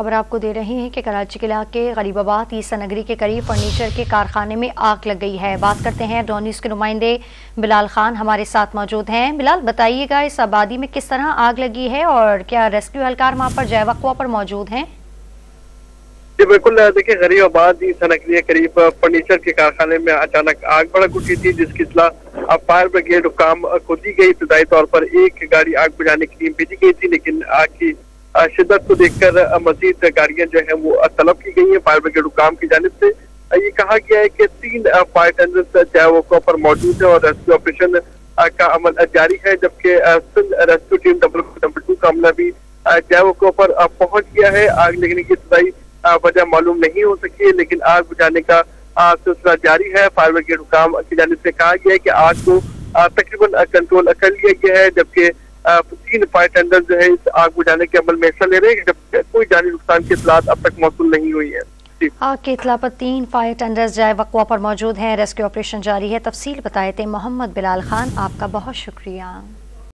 खबर आपको दे रहे हैं कि कराची के इलाके गरीबाबाद ईसा नगरी के करीब फर्नीचर के कारखाने में आग लग गई है। बात करते हैं डॉन न्यूज़ के नुमाइंदे बिलाल खान हमारे साथ मौजूद हैं। बिलाल, बताइएगा इस आबादी में किस तरह आग लगी है और क्या रेस्क्यू एहलकार वहाँ पर जय वक़्वा पर मौजूद हैं? जी बिल्कुल, देखिए गरीबाबाद ईसा नगरी के करीब फर्नीचर के कारखाने में अचानक आग भड़क उठी थी, जिसकी इत्तला फायर ब्रिगेड हुकाम को दी गई। इब्तदाई तौर पर एक गाड़ी आग बुझाने की टीम भेजी गई थी, लेकिन आग की शिद्दत को देखकर मजीद गाड़ियां जो है वो तलब की गई है फायर ब्रिगेड हुकाम की जानिब से। ये कहा गया है कि 3 फायर टेंडर्स जय वक़्वा पर मौजूद है और रेस्क्यू ऑपरेशन का अमल जारी है, जबकि सिंध रेस्क्यू टीम नंबर 2 का अमला भी जय वक़्वा पर पहुंच गया है। आग लगने की इब्तदाई वजह मालूम नहीं हो सकी है, लेकिन आग बुझाने का सिलसिला जारी है। फायर ब्रिगेड हुकाम की जानिब से कहा गया है कि आग को तकरीबन कंट्रोल कर लिया गया है, जबकि 3 फायर टेंडर जो है इस आग बुझाने के अमल में हिस्सा ले रहे हैं, जबकि कोई जानी नुकसान की इत्तलात अब तक मौसूल नहीं हुई है। आग की इत्तला पर 3 फायर टेंडर्स जय वक़्वा पर मौजूद हैं। रेस्क्यू ऑपरेशन जारी है। तफसील बताए थे मोहम्मद बिलाल खान, आपका बहुत शुक्रिया।